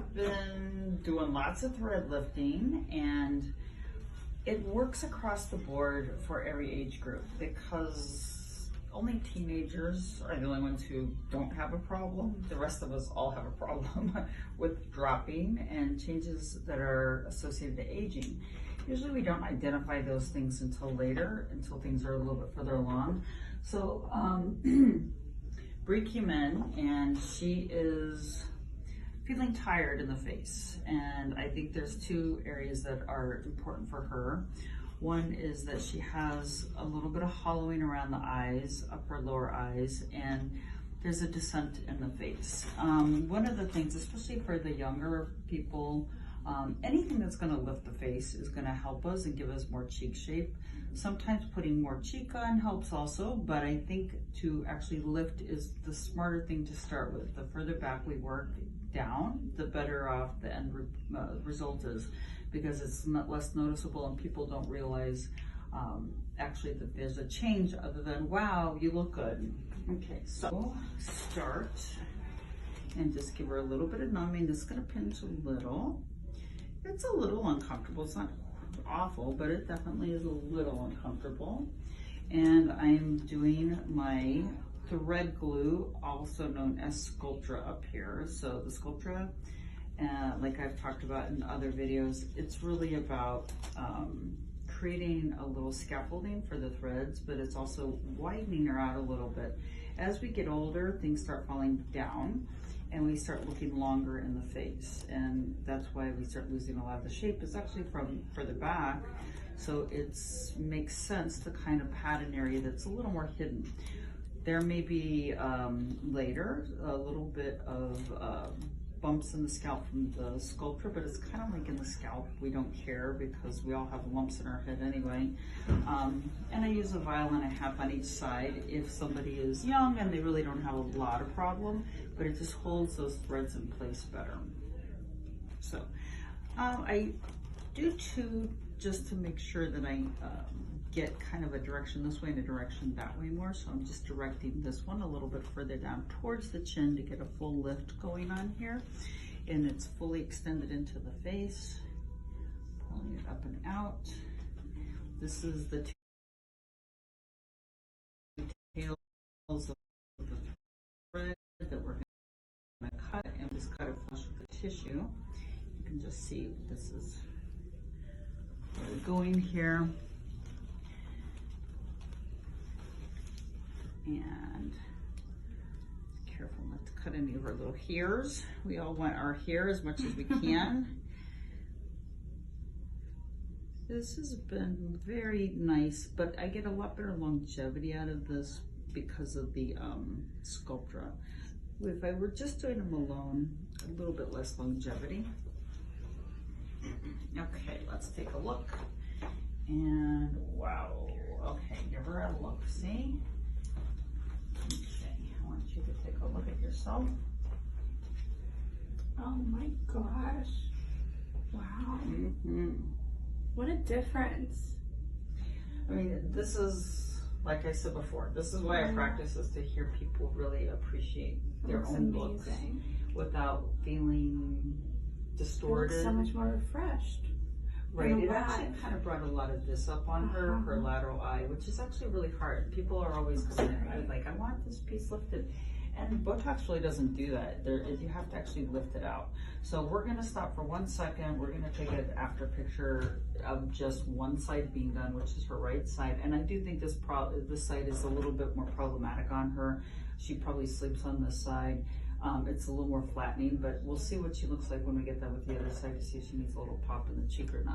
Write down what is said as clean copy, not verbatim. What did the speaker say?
have been doing lots of thread lifting, and it works across the board for every age group because only teenagers are the only ones who don't have a problem. The rest of us all have a problem with dropping and changes that are associated to aging. Usually we don't identify those things until later, until things are a little bit further along. So Bree came in and she is feeling tired in the face, and I think there's two areas that are important for her. One is that she has a little bit of hollowing around the eyes, upper lower eyes, and there's a descent in the face. One of the things, especially for the younger people, anything that's going to lift the face is going to help us and give us more cheek shape. Sometimes putting more cheek on helps also, but I think to actually lift is the smarter thing to start with. The further back we work down, the better off the end result is, because it's not less noticeable and people don't realize actually that there's a change other than, wow, you look good. Okay, so start and just give her a little bit of numbing. This is going to pinch a little. It's a little uncomfortable. It's not awful, but it definitely is a little uncomfortable. And I'm doing my thread glue, also known as Sculptra, up here. So the Sculptra, like I've talked about in other videos, it's really about creating a little scaffolding for the threads, but it's also widening her out a little bit. As we get older, things start falling down and we start looking longer in the face, and that's why we start losing a lot of the shape. It's actually from further back, so it makes sense to kind of pad an area that's a little more hidden. There may be later a little bit of bumps in the scalp from the Sculptra, but it's kind of like in the scalp. We don't care because we all have lumps in our head anyway. And I use a vial and a half on each side if somebody is young and they really don't have a lot of problem, but it just holds those threads in place better. So I do two just to make sure that I get kind of a direction this way and a direction that way more. So I'm just directing this one a little bit further down towards the chin to get a full lift going on here. And it's fully extended into the face, pulling it up and out. This is the two tails of the thread that we're going to cut, and just cut it flush with the tissue. You can just see this is where we're going here. And careful not to cut any of our little hairs. We all want our hair as much as we can. This has been very nice, but I get a lot better longevity out of this because of the Sculptra. If I were just doing them alone, a little bit less longevity. Okay, let's take a look. And wow, okay, give her a look, see? Okay, I want you to take a look at yourself. Oh my gosh. Wow. Mm-hmm. What a difference. I mean, this is, like I said before, this is why I practice, is to hear people really appreciate their own looks without feeling distorted. So much more refreshed. Right, it actually kind of brought a lot of this up on her lateral eye, which is actually really hard. People are always like, I want this piece lifted. And Botox really doesn't do that. You have to actually lift it out. So we're gonna stop for 1 second. We're gonna take an after picture of just one side being done, which is her right side. And I do think this side is a little bit more problematic on her. She probably sleeps on this side. It's a little more flattening, but we'll see what she looks like when we get done with the other side to see if she needs a little pop in the cheek or not.